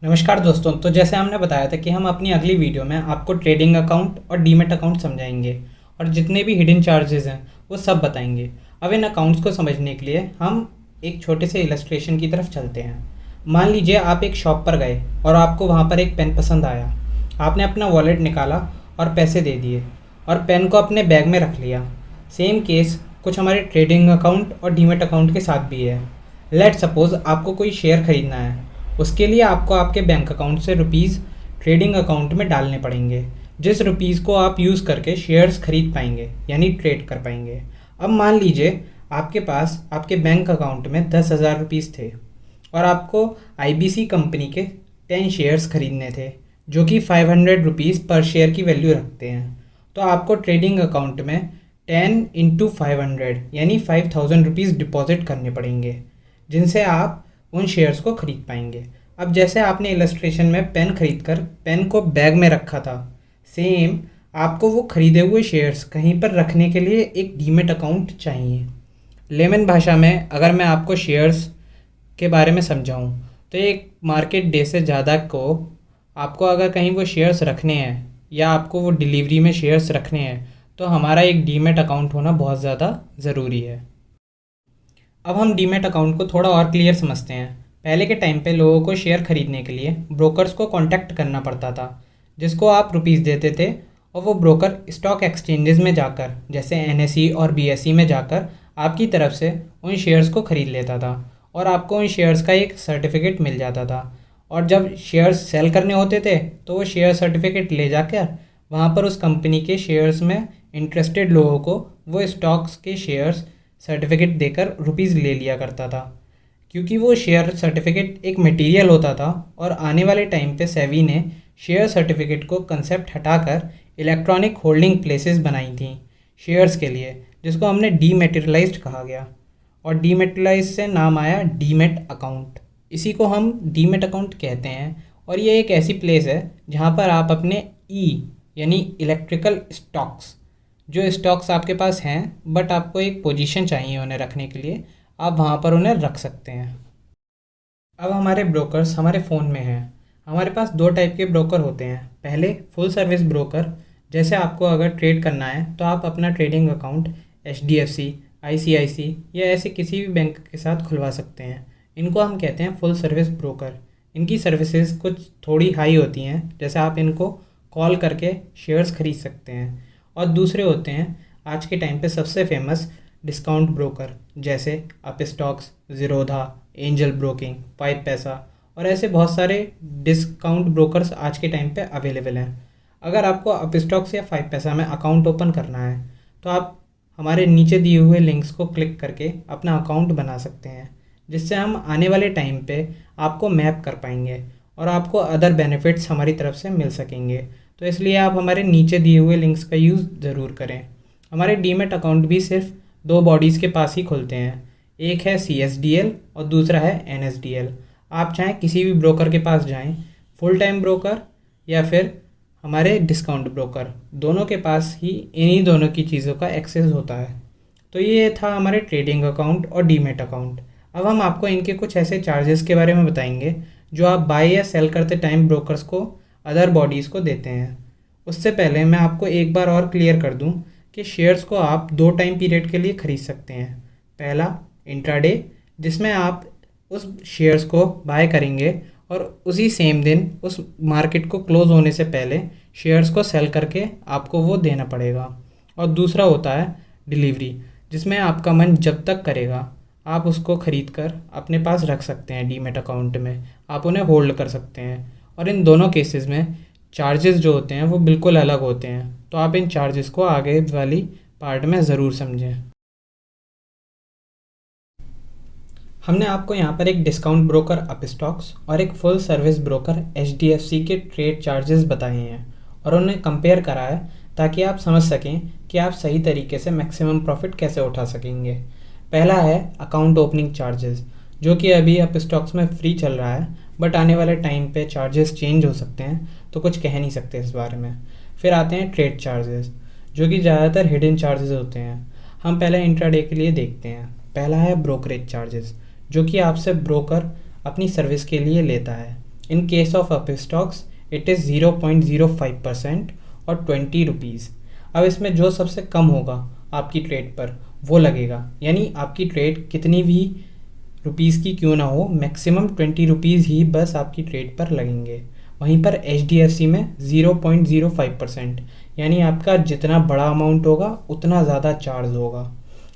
नमस्कार दोस्तों। तो जैसे हमने बताया था कि हम अपनी अगली वीडियो में आपको ट्रेडिंग अकाउंट और डीमैट अकाउंट समझाएंगे और जितने भी हिडन चार्जेस हैं वो सब बताएंगे। अब इन अकाउंट्स को समझने के लिए हम एक छोटे से इलस्ट्रेशन की तरफ चलते हैं। मान लीजिए आप एक शॉप पर गए और आपको वहाँ पर एक पेन पसंद आया। आपने अपना वॉलेट निकाला और पैसे दे दिए और पेन को अपने बैग में रख लिया। सेम केस कुछ हमारे ट्रेडिंग अकाउंट और डीमैट अकाउंट के साथ भी है। लेट सपोज़ आपको कोई शेयर ख़रीदना है। उसके लिए आपको आपके बैंक अकाउंट से रुपीज़ ट्रेडिंग अकाउंट में डालने पड़ेंगे, जिस रुपीज़ को आप यूज़ करके शेयर्स खरीद पाएंगे यानी ट्रेड कर पाएंगे। अब मान लीजिए आपके पास आपके बैंक अकाउंट में 10,000 रुपीज़ थे और आपको IBC कंपनी के 10 शेयर्स खरीदने थे जो कि 500 रुपीज़ पर शेयर की वैल्यू रखते हैं। तो आपको ट्रेडिंग अकाउंट में 10 इंटू 500 यानी 5,000 रुपीज़ डिपॉजिट करने पड़ेंगे, जिनसे आप उन शेयर्स को खरीद पाएंगे। अब जैसे आपने इलस्ट्रेशन में पेन खरीद कर पेन को बैग में रखा था, सेम आपको वो खरीदे हुए शेयर्स कहीं पर रखने के लिए एक डीमैट अकाउंट चाहिए। लेमन भाषा में अगर मैं आपको शेयर्स के बारे में समझाऊं तो एक मार्केट डे से ज़्यादा को आपको अगर कहीं वो शेयर्स रखने हैं या आपको वो डिलीवरी में शेयर्स रखने हैं तो हमारा एक डीमैट अकाउंट होना बहुत ज़्यादा ज़रूरी है। अब हम डीमैट अकाउंट को थोड़ा और क्लियर समझते हैं। पहले के टाइम पे लोगों को शेयर खरीदने के लिए ब्रोकर्स को कांटेक्ट करना पड़ता था, जिसको आप रुपीज़ देते थे और वो ब्रोकर स्टॉक एक्सचेंजेस में जाकर जैसे NSE और BSE में जाकर आपकी तरफ से उन शेयर्स को ख़रीद लेता था और आपको उन शेयर्स का एक सर्टिफिकेट मिल जाता था। और जब शेयर्स सेल करने होते थे तो वो शेयर सर्टिफिकेट ले जाकर वहाँ पर उस कंपनी के शेयर्स में इंटरेस्टेड लोगों को वो स्टॉक्स के शेयर्स सर्टिफिकेट देकर रुपीज़ ले लिया करता था। क्योंकि वो शेयर सर्टिफिकेट एक मटेरियल होता था और आने वाले टाइम पे सेबी ने शेयर सर्टिफिकेट को कंसेप्ट हटाकर इलेक्ट्रॉनिक होल्डिंग प्लेसेस बनाई थी शेयर्स के लिए, जिसको हमने डीमैटेरियलाइज्ड कहा गया और डीमैटेरियलाइज से नाम आया डीमैट अकाउंट। इसी को हम डीमैट अकाउंट कहते हैं और ये एक ऐसी प्लेस है जहाँ पर आप अपने यानी इलेक्ट्रिकल स्टॉक्स, जो स्टॉक्स आपके पास हैं बट आपको एक पोजीशन चाहिए उन्हें रखने के लिए, आप वहाँ पर उन्हें रख सकते हैं। अब हमारे ब्रोकर्स हमारे फ़ोन में हैं। हमारे पास दो टाइप के ब्रोकर होते हैं। पहले फुल सर्विस ब्रोकर, जैसे आपको अगर ट्रेड करना है तो आप अपना ट्रेडिंग अकाउंट HDFC, ICICI या ऐसे किसी भी बैंक के साथ खुलवा सकते हैं। इनको हम कहते हैं फुल सर्विस ब्रोकर। इनकी सर्विसेज कुछ थोड़ी हाई होती हैं, जैसे आप इनको कॉल करके शेयर्स खरीद सकते हैं। और दूसरे होते हैं आज के टाइम पे सबसे फेमस डिस्काउंट ब्रोकर, जैसे up stocks, Zerodha, angel broking, 5 पैसा और ऐसे बहुत सारे डिस्काउंट ब्रोकर्स आज के टाइम पे अवेलेबल हैं। अगर आपको अप स्टॉक्स या 5 पैसा में अकाउंट ओपन करना है तो आप हमारे नीचे दिए हुए लिंक्स को क्लिक करके अपना अकाउंट बना सकते हैं, जिससे हम आने वाले टाइम पे आपको मैप कर पाएंगे और आपको अदर बेनिफिट्स हमारी तरफ से मिल सकेंगे। तो इसलिए आप हमारे नीचे दिए हुए लिंक्स का यूज़ ज़रूर करें। हमारे डीमैट अकाउंट भी सिर्फ दो बॉडीज़ के पास ही खुलते हैं, एक है CSDL और दूसरा है NSDL। आप चाहें किसी भी ब्रोकर के पास जाएं, फुल टाइम ब्रोकर या फिर हमारे डिस्काउंट ब्रोकर, दोनों के पास ही इन्हीं दोनों की चीज़ों का एक्सेस होता है। तो ये था हमारे ट्रेडिंग अकाउंट और डीमैट अकाउंट। अब हम आपको इनके कुछ ऐसे चार्जेस के बारे में बताएंगे जो आप बाय या सेल करते टाइम ब्रोकर्स को अदर बॉडीज़ को देते हैं। उससे पहले मैं आपको एक बार और क्लियर कर दूं कि शेयर्स को आप दो टाइम पीरियड के लिए ख़रीद सकते हैं। पहला इंट्राडे, जिसमें आप उस शेयर्स को बाय करेंगे और उसी सेम दिन उस मार्केट को क्लोज़ होने से पहले शेयर्स को सेल करके आपको वो देना पड़ेगा। और दूसरा होता है डिलीवरी, जिसमें आपका मन जब तक करेगा आप उसको ख़रीद कर अपने पास रख सकते हैं डीमैट अकाउंट में, आप उन्हें होल्ड कर सकते हैं। और इन दोनों केसेस में चार्जेस जो होते हैं वो बिल्कुल अलग होते हैं, तो आप इन चार्जेस को आगे वाली पार्ट में ज़रूर समझें। हमने आपको यहाँ पर एक डिस्काउंट ब्रोकर अप स्टॉक्स और एक फुल सर्विस ब्रोकर HDFC के ट्रेड चार्जेस बताए हैं और उन्हें कंपेयर करा है ताकि आप समझ सकें कि आप सही तरीके से मैक्सिमम प्रॉफिट कैसे उठा सकेंगे। पहला है अकाउंट ओपनिंग चार्जेस, जो कि अभी अप स्टॉक्स में फ्री चल रहा है, बट आने वाले टाइम पे चार्जेस चेंज हो सकते हैं, तो कुछ कह नहीं सकते इस बारे में। फिर आते हैं ट्रेड चार्जेस, जो कि ज़्यादातर हिडन चार्जेस होते हैं। हम पहले इंट्राडे के लिए देखते हैं। पहला है ब्रोकरेज चार्जेस, जो कि आपसे ब्रोकर अपनी सर्विस के लिए लेता है। In case of up stocks it is 0.05% और 20 रुपीज़। अब इसमें जो सबसे कम होगा आपकी ट्रेड पर वो लगेगा, यानी आपकी ट्रेड कितनी भी रुपीज़ की क्यों ना हो, मैक्सिमम 20 रुपीज़ ही बस आपकी ट्रेड पर लगेंगे। वहीं पर HDFC में 0.05%, यानी आपका जितना बड़ा अमाउंट होगा उतना ज़्यादा चार्ज होगा।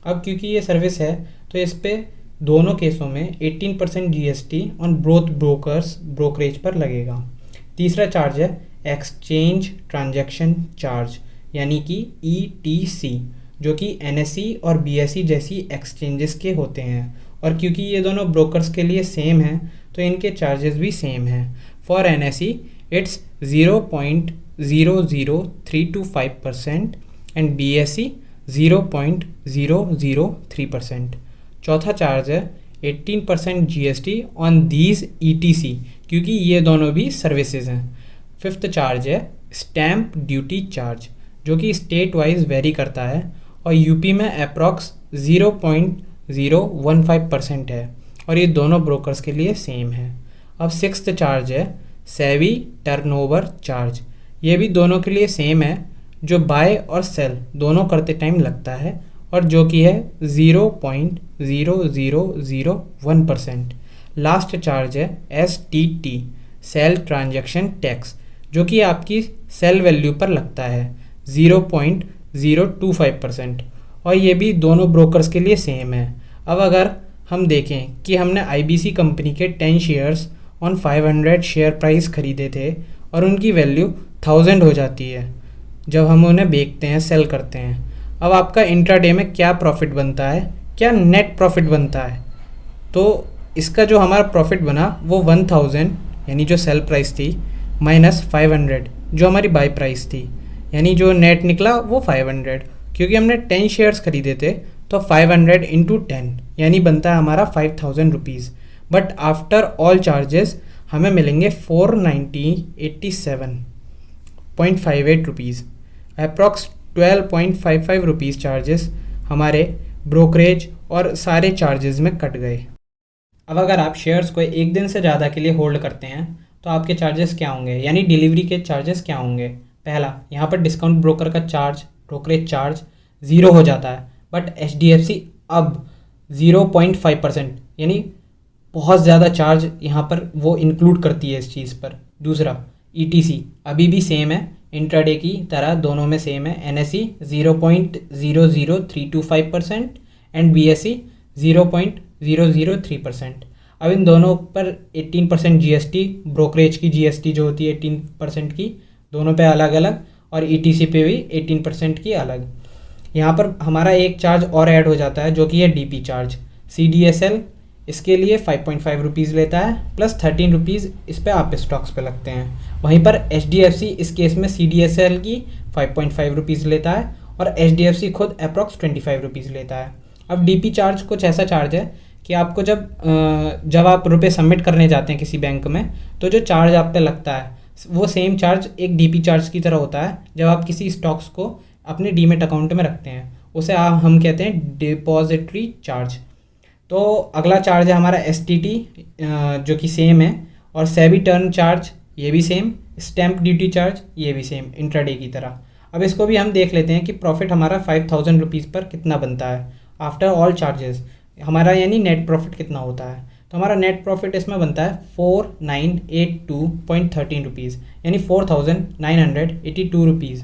अब क्योंकि ये सर्विस है तो इस पर दोनों केसों में 18% GST ऑन बोथ ब्रोकरेज पर लगेगा। तीसरा चार्ज है एक्सचेंज ट्रांजैक्शन चार्ज, यानी कि ETC, जो कि NSE और BSE जैसी एक्सचेंजेस के होते हैं। और क्योंकि ये दोनों ब्रोकर्स के लिए सेम हैं तो इनके चार्जेस भी सेम हैं। For NSE it's 0.00325% and BSE 0.003%। चौथा चार्ज है 18% GST ऑन दीज ETC, क्योंकि ये दोनों भी सर्विसेज हैं। फिफ्थ चार्ज है स्टैम्प ड्यूटी चार्ज, जो कि स्टेट वाइज वेरी करता है और यूपी में अप्रॉक्स 0.015% है और ये दोनों ब्रोकर्स के लिए सेम है। अब सिक्स्थ चार्ज है सेवी टर्नओवर चार्ज, ये भी दोनों के लिए सेम है, जो बाय और सेल दोनों करते टाइम लगता है और जो कि है 0.0001%। लास्ट चार्ज है STT सेल ट्रांजैक्शन टैक्स, जो कि आपकी सेल वैल्यू पर लगता है 0.025% और ये भी दोनों ब्रोकर्स के लिए सेम है। अब अगर हम देखें कि हमने IBC कंपनी के 10 शेयर्स ऑन 500 शेयर प्राइस खरीदे थे और उनकी वैल्यू 1000 हो जाती है जब हम उन्हें बेचते हैं, सेल करते हैं। अब आपका इंट्राडे में क्या प्रॉफिट बनता है, क्या नेट प्रॉफिट बनता है? तो इसका जो हमारा प्रॉफिट बना वो 1000 यानी जो सेल प्राइस थी माइनस 500 जो हमारी बाय प्राइस थी, यानी जो नेट निकला वो 500। क्योंकि हमने 10 शेयर्स खरीदे थे तो 500 इंटू 10 यानी बनता है हमारा 5000 rupees. But after all charges हमें मिलेंगे 490.8758 रुपीज़। अप्रॉक्स 12.55 रुपीज़ चार्जेस हमारे ब्रोकरेज और सारे चार्जेस में कट गए। अब अगर आप शेयर्स को एक दिन से ज़्यादा के लिए होल्ड करते हैं तो आपके चार्जेस क्या होंगे, यानी डिलीवरी के चार्जेस क्या होंगे? पहला, यहाँ पर डिस्काउंट ब्रोकर का चार्ज, ब्रोकरेज चार्ज 0 हो जाता है, बट HDFC अब 0.5% यानी बहुत ज़्यादा चार्ज यहाँ पर वो इंक्लूड करती है इस चीज़ पर। दूसरा, ETC अभी भी सेम है, इंट्राडे की तरह दोनों में सेम है। NSE 0.00325% and BSE 0.003%। अब इन दोनों पर 18% GST, ब्रोकरेज की GST जो होती है 18% की, दोनों पे अलग अलग, और ETC पे भी 18% की अलग। यहाँ पर हमारा एक चार्ज और ऐड हो जाता है जो कि है DP चार्ज। CDSL इसके लिए 5.5 रुपीज़ लेता है प्लस 13 रुपीज़ इस पर आप स्टॉक्स पे लगते हैं। वहीं पर HDFC इस केस में CDSL की 5.5 रुपीज़ लेता है और HDFC खुद अप्रॉक्स 25 रुपीज़ लेता है। अब DP चार्ज कुछ ऐसा चार्ज है कि आपको जब आप रुपए सबमिट करने जाते हैं किसी बैंक में तो जो चार्ज आप पे लगता है वो सेम चार्ज एक DP चार्ज की तरह होता है जब आप किसी स्टॉक्स को अपने डीमेट अकाउंट में रखते हैं, उसे हम कहते हैं डिपॉजिटरी चार्ज। तो अगला चार्ज है हमारा STT जो कि सेम है, और सेबी टर्न चार्ज ये भी सेम, स्टैम्प ड्यूटी चार्ज ये भी सेम इंट्राडे की तरह। अब इसको भी हम देख लेते हैं कि प्रॉफिट हमारा 5000 रुपीज़ पर कितना बनता है आफ्टर ऑल चार्जेस हमारा, यानी नेट प्रॉफिट कितना होता है। तो हमारा नेट प्रॉफिट इसमें बनता है 4982.13 रुपीज़, यानी 4982 रुपीज़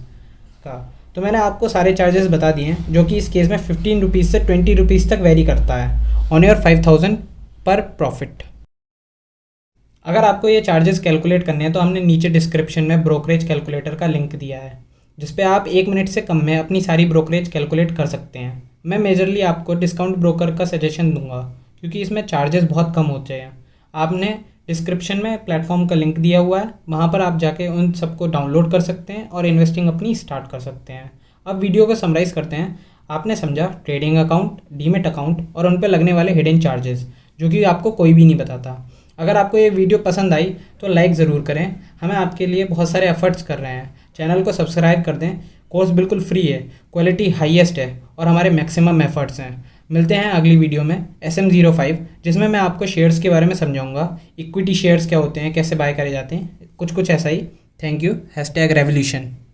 का। तो मैंने आपको सारे चार्जेस बता दिए हैं जो कि इस केस में 15 रुपीज़ से 20 रुपीज़ तक वेरी करता है ऑन योर 5000 पर प्रॉफिट। अगर आपको ये चार्जेस कैलकुलेट करने हैं तो हमने नीचे डिस्क्रिप्शन में ब्रोकरेज कैलकुलेटर का लिंक दिया है जिस पे आप 1 मिनट से कम में अपनी सारी ब्रोकरेज कैलकुलेट कर सकते हैं। मैं मेजरली आपको डिस्काउंट ब्रोकर का सजेशन दूंगा क्योंकि इसमें चार्जेस बहुत कम होते हैं। आपने डिस्क्रिप्शन में प्लेटफॉर्म का लिंक दिया हुआ है, वहाँ पर आप जाके उन सबको डाउनलोड कर सकते हैं और इन्वेस्टिंग अपनी स्टार्ट कर सकते हैं। अब वीडियो को समराइज़ करते हैं। आपने समझा ट्रेडिंग अकाउंट, डीमेट अकाउंट और उन पर लगने वाले हिडन चार्जेस जो कि आपको कोई भी नहीं बताता। अगर आपको ये वीडियो पसंद आई तो लाइक ज़रूर करें, हमें आपके लिए बहुत सारे एफर्ट्स कर रहे हैं। चैनल को सब्सक्राइब कर दें, कोर्स बिल्कुल फ्री है, क्वालिटी हाईएस्ट है और हमारे मैक्सिमम एफर्ट्स हैं। मिलते हैं अगली वीडियो में SM05, जिसमें मैं आपको शेयर्स के बारे में समझाऊंगा, इक्विटी शेयर्स क्या होते हैं, कैसे बाय करे जाते हैं, कुछ कुछ ऐसा ही। Thank you. #revolution।